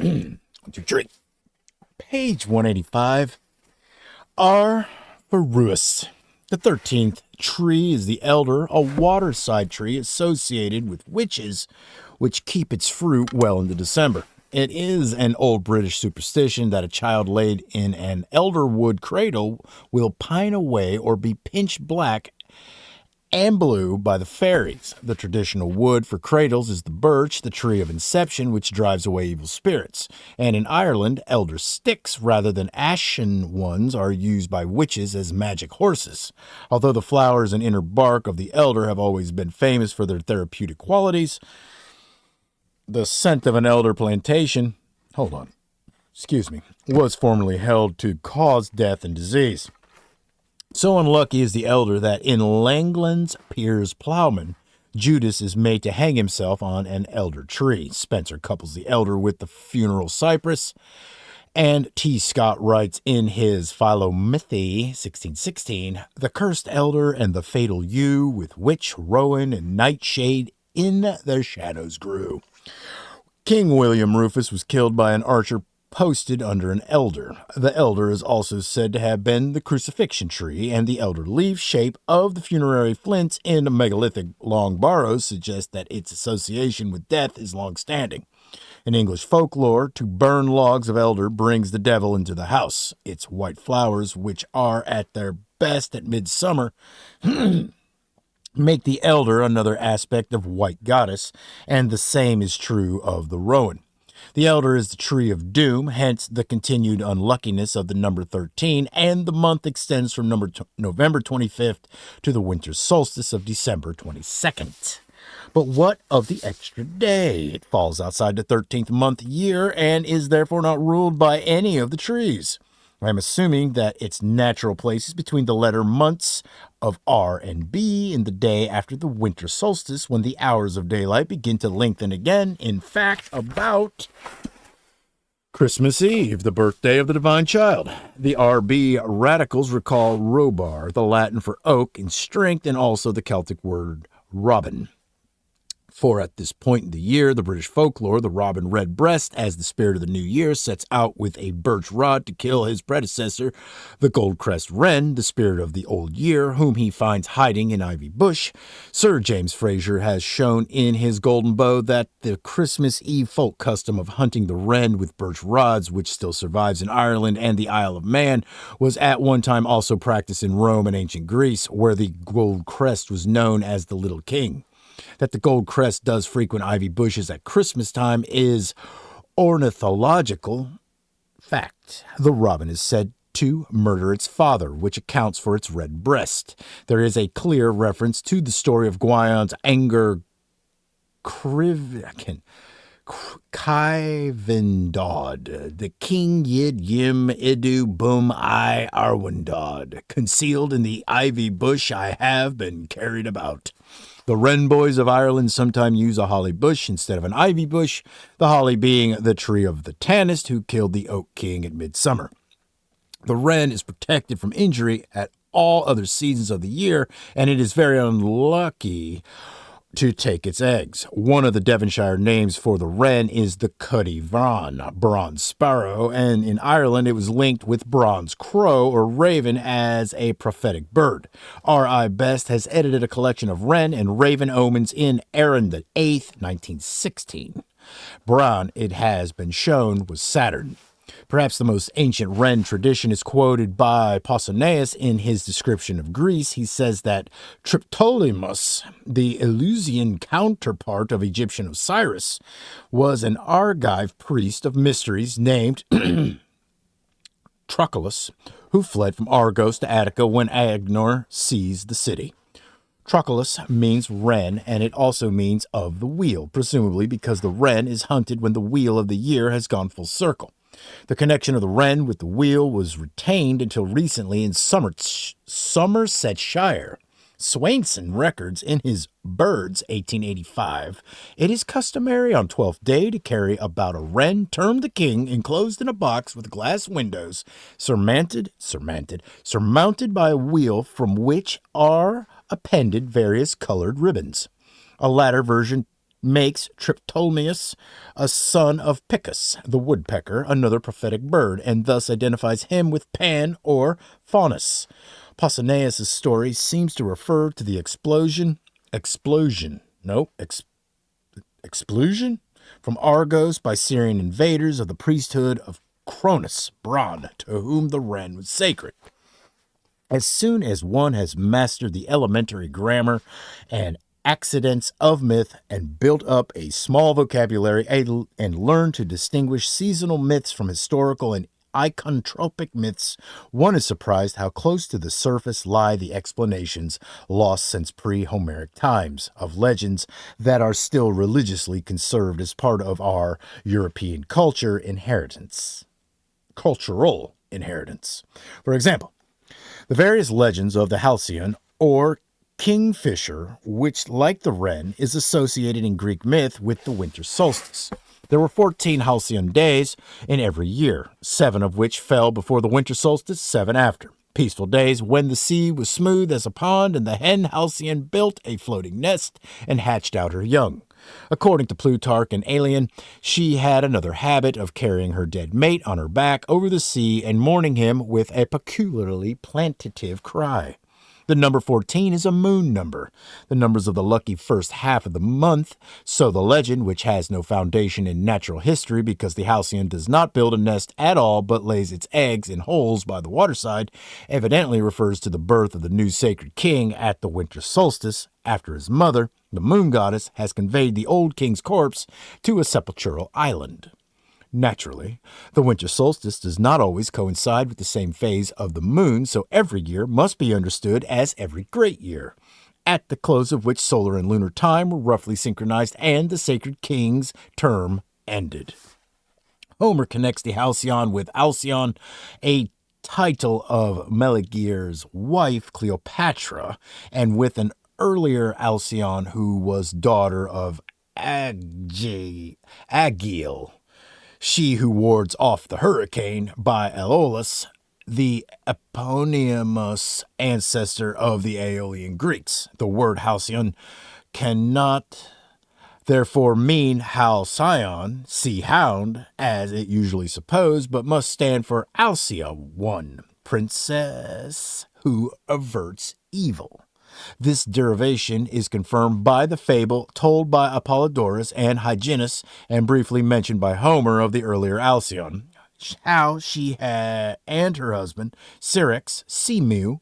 One, two, three. Page 185. R. Verruus. The 13th tree is the elder, a waterside tree associated with witches, which keep its fruit well into December. It is an old British superstition that a child laid in an elder wood cradle will pine away or be pitch black and blue by the fairies. The traditional wood for cradles is the birch, the tree of inception, which drives away evil spirits. And in Ireland, elder sticks rather than ashen ones are used by witches as magic horses. Although the flowers and inner bark of the elder have always been famous for their therapeutic qualities, the scent of an elder plantation, was formerly held to cause death and disease. So unlucky is the elder that in Langland's Piers Plowman, Judas is made to hang himself on an elder tree. Spencer couples the elder with the funeral cypress, and T. Scott writes in his Philomethy, 1616, the cursed elder and the fatal yew with which rowan and nightshade in their shadows grew. King William Rufus was killed by an archer posted under an elder. The elder is also said to have been the crucifixion tree, and the elder leaf shape of the funerary flints in megalithic long barrows suggests that its association with death is long-standing. In English folklore, to burn logs of elder brings the devil into the house. Its white flowers, which are at their best at midsummer, make the elder another aspect of white goddess, and the same is true of the rowan. The elder is the tree of doom, hence the continued unluckiness of the number 13, and the month extends from November 25th to the winter solstice of December 22nd. But what of the extra day? It falls outside the 13th month year and is therefore not ruled by any of the trees. I'm assuming that its natural place is between the letter months of R and B in the day after the winter solstice, when the hours of daylight begin to lengthen again. In fact, about Christmas Eve, the birthday of the divine child. The RB radicals recall robar, the Latin for oak, in strength, and also the Celtic word robin. For at this point in the year, the British folklore, the robin redbreast, as the spirit of the new year, sets out with a birch rod to kill his predecessor, the goldcrest wren, the spirit of the old year, whom he finds hiding in ivy bush. Sir James Fraser has shown in his Golden Bow that the Christmas Eve folk custom of hunting the wren with birch rods, which still survives in Ireland and the Isle of Man, was at one time also practiced in Rome and ancient Greece, where the goldcrest was known as the Little King. That the goldcrest does frequent ivy bushes at Christmas time is ornithological fact. The robin is said to murder its father, which accounts for its red breast. There is a clear reference to the story of Gwyon's anger Kivendod, the king yid yim idu bum I arwindod. Concealed in the ivy bush I have been carried about. The wren boys of Ireland sometimes use a holly bush instead of an ivy bush, the holly being the tree of the Tanist who killed the oak king at midsummer. The wren is protected from injury at all other seasons of the year, and it is very unlucky to take its eggs. One of the Devonshire names for the wren is the Cuddy Vran, bronze sparrow, and in Ireland it was linked with bronze crow or raven as a prophetic bird. R.I. Best has edited a collection of wren and raven omens in Aaron the 8th, 1916. Brown, it has been shown, was Saturn. Perhaps the most ancient wren tradition is quoted by Pausanias in his description of Greece. He says that Triptolemus, the Eleusinian counterpart of Egyptian Osiris, was an Argive priest of mysteries named Trochilus, who fled from Argos to Attica when Agenor seized the city. Trochilus means wren, and it also means of the wheel, presumably because the wren is hunted when the wheel of the year has gone full circle. The connection of the wren with the wheel was retained until recently in Somersetshire. Swainson records in his Birds, 1885, it is customary on 12th day to carry about a wren termed the king, enclosed in a box with glass windows, surmounted by a wheel from which are appended various colored ribbons. A later version makes Triptolemus a son of Picus, the woodpecker, another prophetic bird, and thus identifies him with Pan or Faunus. Pausanias' story seems to refer to the explosion from Argos by Syrian invaders of the priesthood of Cronus, Bran, to whom the wren was sacred. As soon as one has mastered the elementary grammar and accidents of myth and built up a small vocabulary and learned to distinguish seasonal myths from historical and icontropic myths, one is surprised how close to the surface lie the explanations, lost since pre-Homeric times, of legends that are still religiously conserved as part of our European cultural inheritance. For example, the various legends of the halcyon or kingfisher, which, like the wren, is associated in Greek myth with the winter solstice. There were 14 halcyon days in every year, 7 of which fell before the winter solstice, 7 after. Peaceful days when the sea was smooth as a pond and the hen halcyon built a floating nest and hatched out her young. According to Plutarch and Aelian, she had another habit of carrying her dead mate on her back over the sea and mourning him with a peculiarly plaintive cry. The number 14 is a moon number, the numbers of the lucky first half of the month, so the legend, which has no foundation in natural history because the halcyon does not build a nest at all but lays its eggs in holes by the waterside, evidently refers to the birth of the new sacred king at the winter solstice, after his mother, the moon goddess, has conveyed the old king's corpse to a sepulchral island. Naturally, the winter solstice does not always coincide with the same phase of the moon, so every year must be understood as every great year, at the close of which solar and lunar time were roughly synchronized and the sacred king's term ended. Homer connects the halcyon with Alcyone, a title of Meleager's wife, Cleopatra, and with an earlier Alcyone who was daughter of Aegle, she who wards off the hurricane, by Aeolus, the eponymous ancestor of the Aeolian Greeks. The word halcyon cannot therefore mean halcyon, sea hound, as it usually supposed, but must stand for Alcia, one, princess who averts evil. This derivation is confirmed by the fable told by Apollodorus and Hyginus and briefly mentioned by Homer of the earlier Alcyone, how she and her husband, Syrinx, Seamew,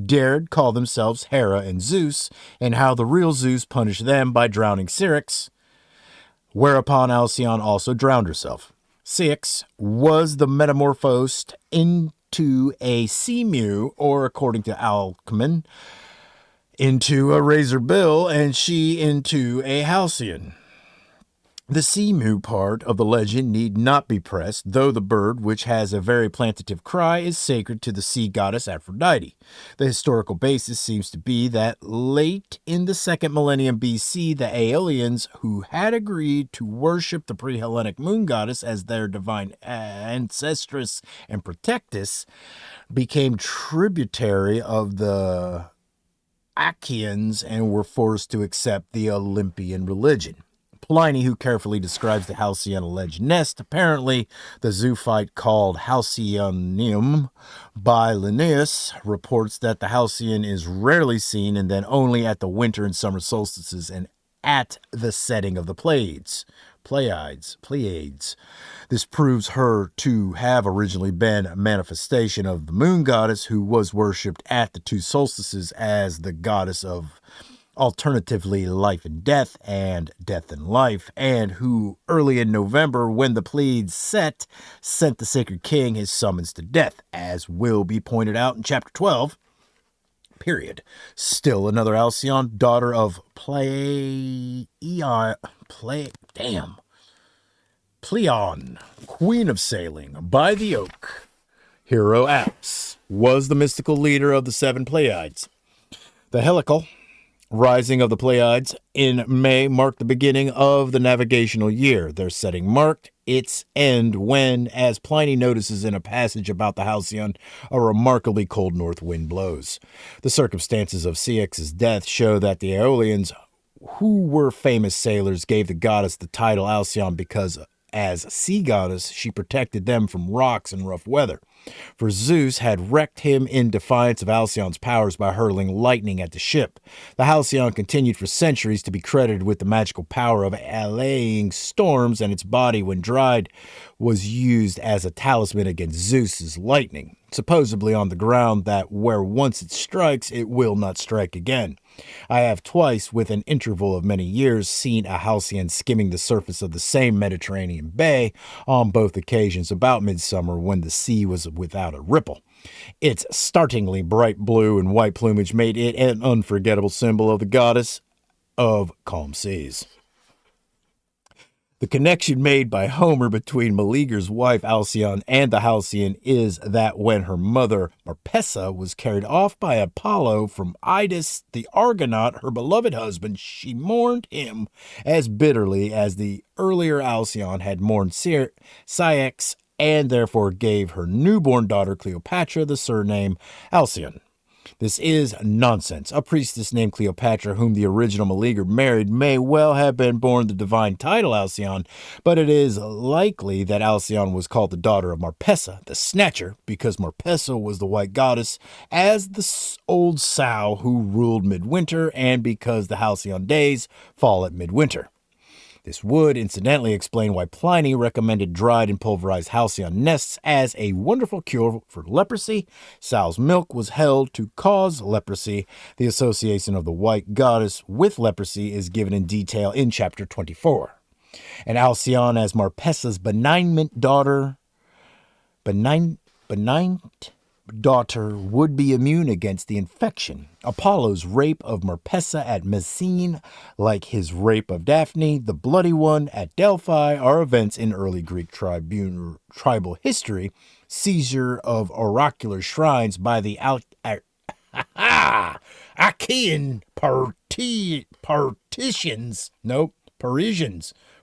dared call themselves Hera and Zeus, and how the real Zeus punished them by drowning Syrinx, whereupon Alcyone also drowned herself. Syrinx was the metamorphosed into a seamew, or according to Alcman, into a razor bill, and she into a halcyon. The seamew part of the legend need not be pressed, though the bird, which has a very plaintive cry, is sacred to the sea goddess Aphrodite. The historical basis seems to be that late in the 2nd millennium BC, the Aeolians, who had agreed to worship the pre-Hellenic moon goddess as their divine ancestress and protectress, became tributary of the Achaeans and were forced to accept the Olympian religion. Pliny, who carefully describes the halcyon alleged nest, apparently the zoophyte called Halcyonium by Linnaeus, reports that the halcyon is rarely seen and then only at the winter and summer solstices and at the setting of the Pleiades. This proves her to have originally been a manifestation of the moon goddess who was worshipped at the 2 solstices as the goddess of alternatively life and death and death and life, and who early in November, when the Pleiades set, sent the sacred king his summons to death, as will be pointed out in chapter 12. Period. Still another Alcyone, daughter of Pleion, queen of sailing, by the oak. Hero Apis was the mystical leader of the 7 Pleiades. The helical rising of the Pleiades in May marked the beginning of the navigational year. Their setting marked its end when, as Pliny notices in a passage about the halcyon, a remarkably cold north wind blows. The circumstances of Ceyx's death show that the Aeolians who were famous sailors, gave the goddess the title Alcyone because, as sea goddess, she protected them from rocks and rough weather. For Zeus had wrecked him in defiance of Alcyon's powers by hurling lightning at the ship. The Halcyon continued for centuries to be credited with the magical power of allaying storms, and its body, when dried, was used as a talisman against Zeus's lightning, supposedly on the ground that where once it strikes, it will not strike again. I have twice, with an interval of many years, seen a halcyon skimming the surface of the same Mediterranean bay, on both occasions about midsummer when the sea was without a ripple. Its startlingly bright blue and white plumage made it an unforgettable symbol of the goddess of calm seas. The connection made by Homer between Meleager's wife Alcyone and the Halcyon is that when her mother Marpessa was carried off by Apollo from Idas the Argonaut, her beloved husband, she mourned him as bitterly as the earlier Alcyone had mourned Ceyx, and therefore gave her newborn daughter Cleopatra the surname Alcyone. This is nonsense. A priestess named Cleopatra, whom the original Meleager married, may well have been born the divine title Alcyone, but it is likely that Alcyone was called the daughter of Marpessa, the Snatcher, because Marpessa was the white goddess as the old sow who ruled midwinter, and because the halcyon days fall at midwinter. This would, incidentally, explain why Pliny recommended dried and pulverized halcyon nests as a wonderful cure for leprosy. Sow's milk was held to cause leprosy. The association of the white goddess with leprosy is given in detail in chapter 24. And Alcyone, as Marpessa's benignant daughter, would be immune against the infection. Apollo's rape of Marpessa at Messene, like his rape of Daphne, the bloody one at Delphi, are events in early Greek tribal history. Seizure of oracular shrines by the Achaean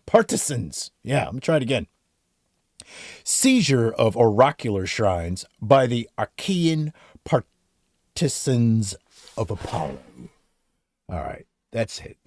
partisans. Yeah, I'm going to try it again. Seizure of oracular shrines by the Achaean partisans of Apollo. All right, that's it.